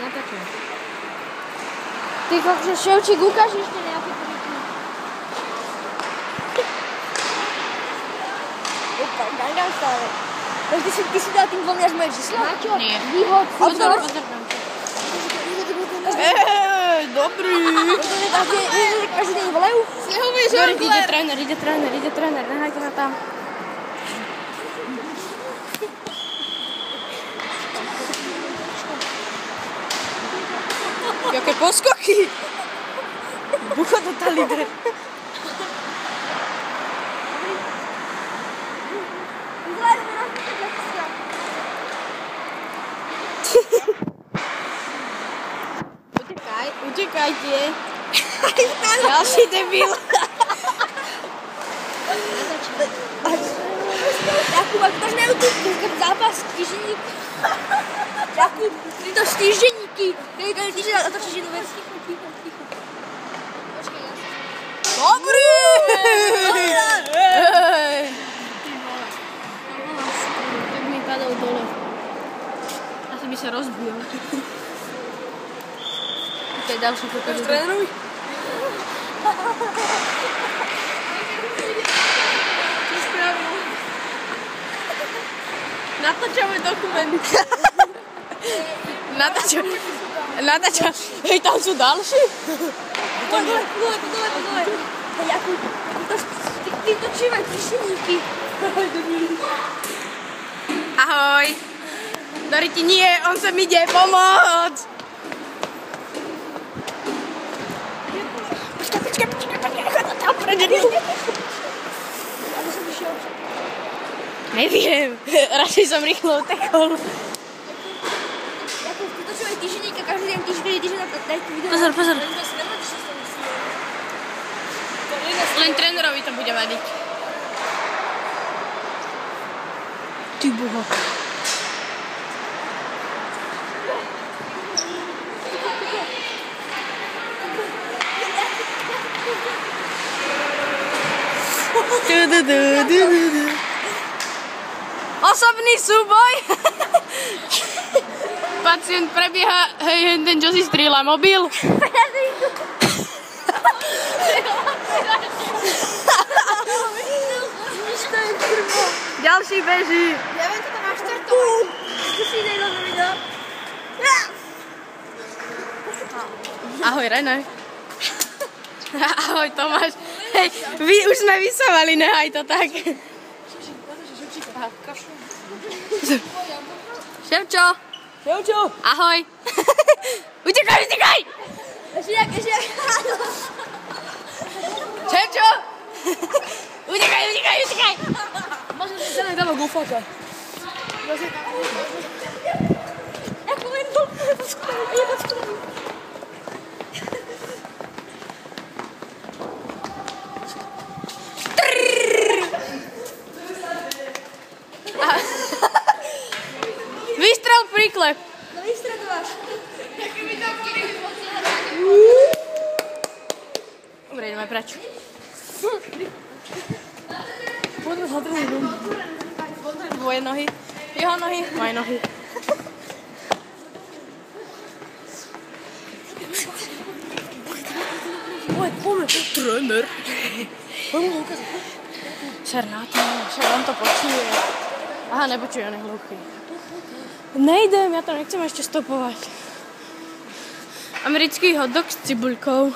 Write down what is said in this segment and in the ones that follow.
Natáčam. Ty kokže, Ševčík, ukáž ešte nejaké triky. Opa, Gangnam Style. Ty si dal tým dvom až moje číslo? Maťo, výhod. Pozor. Dobrý. Každý deň volajú? Snehový žongler. Ide tréner, nehajte ma tam. Jaké poskoky. Bucho do talídre. Utekajte. Ďalší debil. Jakub, ak máš na YouTube zápas týždenník. Jakub, ty to týždenníky. Každý týždeň natočíš jednu vec. Ticho. Dobrý! Tak mi padol dole. Asi by sa rozbil. To je ďalší pokaz. Trénuj. Čo spravil? Natáčame dokument. Natáčame. Hej, tam sú ďalší? Dole. Jakub, ty točívaj týždenníky. Ahoj. Doriti, nie, on sem ide pomôcť. Počkaj, chod tam predený. Aby som išiel. Neviem, radšej som rýchlo utekol. Jakub, ty točívaj týždenníka, každý deň týždeň daj tu video. Pozor. Len trénerovi to bude vadiť. Ty boha. Osobný súboj. Pacient prebieha, hej, ten, čo si strieľa mobil. Ďalší beží. Neviem, čo tam máš čertovať. Skúsi dej do video. Ahoj, René. Ahoj, Tomáš. Hej, už sme vysávali, nehaj to tak. Ševčo. Ahoj. Utekaj. Ešte. Ševčo. Utekaj. Možno si sa nedáva gufaka. Ako len to. Je to skoro. Vystrel príklep. No vystredováš. Dobre, ideme preč. Poďme sa trénujem. Tvoje nohy, jeho nohy, moje nohy. Poďme. Tréner. Poďme ho ukázať. Šer, on to počuje. Aha, nepočuje, on je hluchý. Nejdem, ja to nechcem ešte stopovať. Americký hot dog s cibuľkou.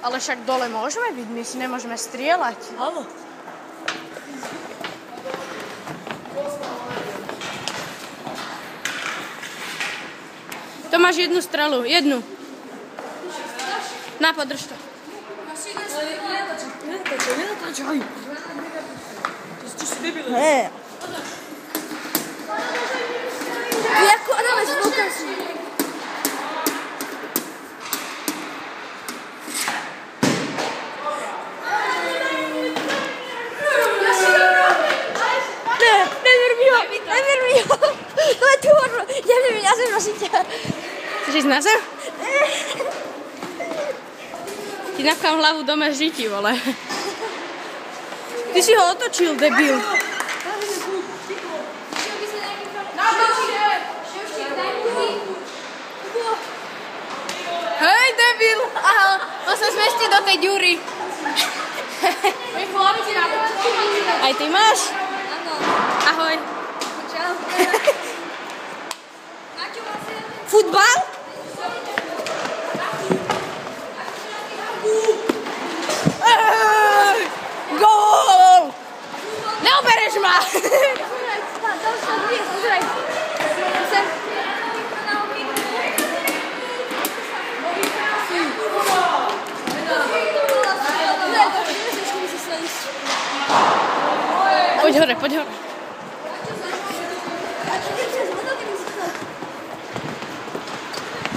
Ale však dole môžeme byť, my si nemôžeme strieľať. Áno. To máš jednu strelu, jednu. Na, podrž to. Nenatáčaj. Ty si debil. Hej. Jako Adamec, pokaż. Never mi ho. No je tu horno. Neviem, ja sem prosím ťa. Chceš ísť na zem? Ti napchám hlavu dome žiti, vole. Ty si ho otočil, debil. Hej, debil! Aha, on sa zmestí do tej ďury. Aj ty máš? Áno. Ahoj. Čau. Futbal? Gól! Neobereš ma! Poď hore, poď hore.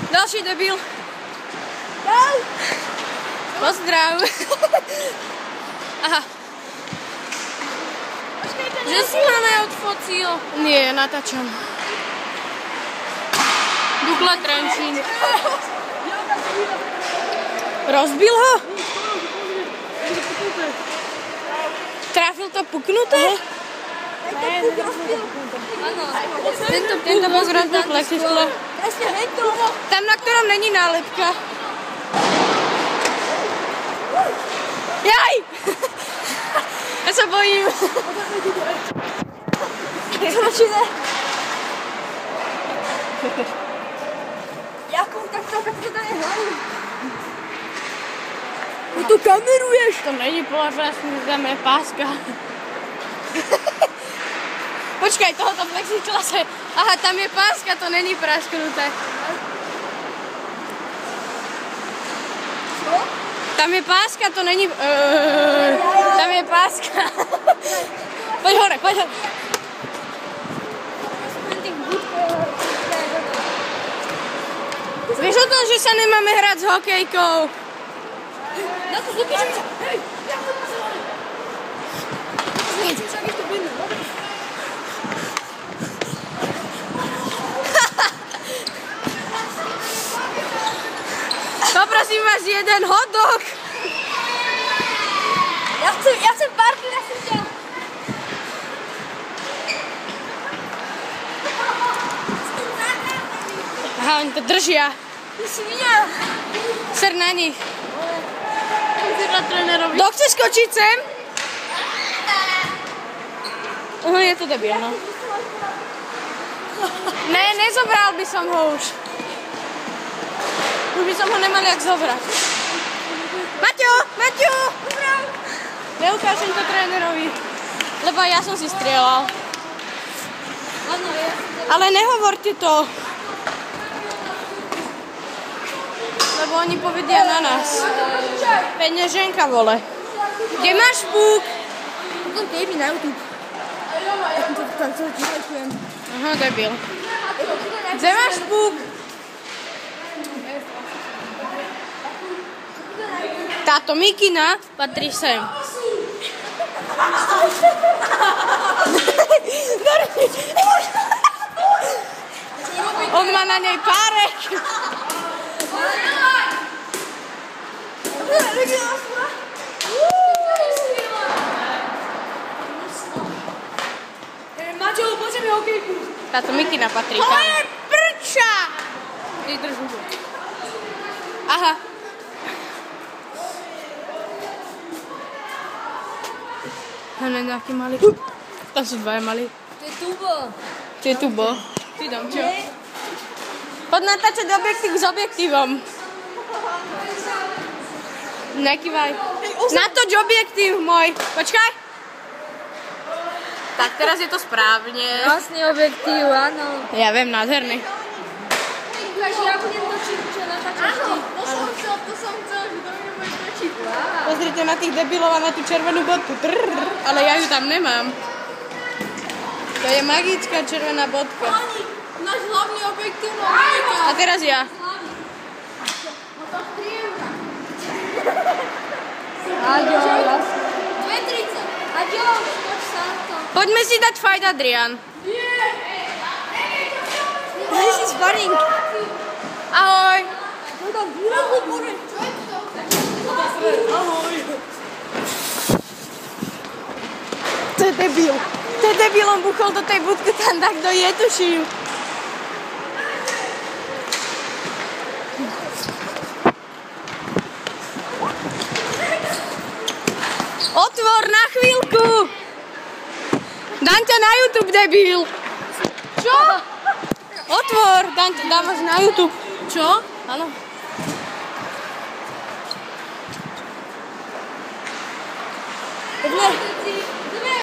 Ďalší debil. Pozdrav. Aha. Že si ma neodfocil. Nie, natáčam. Dukla Trenčín. Rozbil ho? Trafil to puknuté? Tento puk rozbil plexisklo. Tam, na ktorom není nálepka. Jaj! Ja sa bojím. Jakub, tak to tady hlavně. No to kameruješ. To není položasný, tam je páska. Počkaj, tohoto plexiklase. Aha, tam je páska, to není prasknuté. Co? Tam je páska, to není... tam je páska. Poď hore, poď hore. Vieš o tom, že sa nemáme hrať s hokejkou? Na to zlúpiš mi sa. Hej, ja to nazvali. Však je to vidno, dobre? Poprosím vás jeden hot dog. Ja chcem parky na súťa. Aha, oni to držia. Ty si videl? Ser na nich. Na trénerovi. Kto chce skočiť sem? Je to debil, no. Ne, nezobral by som ho už. Už by som ho nemal jak zobrať. Maťo! Maťo! Neukážem to trénerovi, lebo ja som si strieľal. Áno, ja. Ale nehovorte to. Lebo oni povedia na nás. Peňaženka, vole. Kde máš púk? Potom dej mi na YouTube. Tam to ďakujem. Aha, debil. Kde máš púk? Táto mikina patrí sem. On má na nej párek. Maťo, poďme mi hokejku. Táto mikina patrí tam. To je prča! Vydržím to. Aha. Hle, nejaký malý. Tam sú dvaja malí. To je tubo. To je tubo. Ty dom, čo? Poď natáčať objektív s objektívom. Nekývaj. Natoč objektív môj. Počkaj. Tak, teraz je to správne. Vlastný objektív, áno. Ja viem, nádherný. Takže ja budem točiť, čo natáčaš ty. Áno, to som chcel, že to mi budeš točiť. Pozrite na tých debilov a na tú červenú bodku. Ale ja ju tam nemám. To je magická červená bodka. Náš hlavný objektív má A teraz ja. Aďo, jasne. 2,30. Aďo, poď sa na to. Poďme si dať fight, Adrian. Daj si sparing. Ahoj. Ahoj. debil. To je debil, on buchol do tej budky, tam tak kto je, tuším. Otvor na chvíľku. Dám ťa na YouTube, debil. Čo? Otvor, dávaš na YouTube. Čo? Áno. Poďme.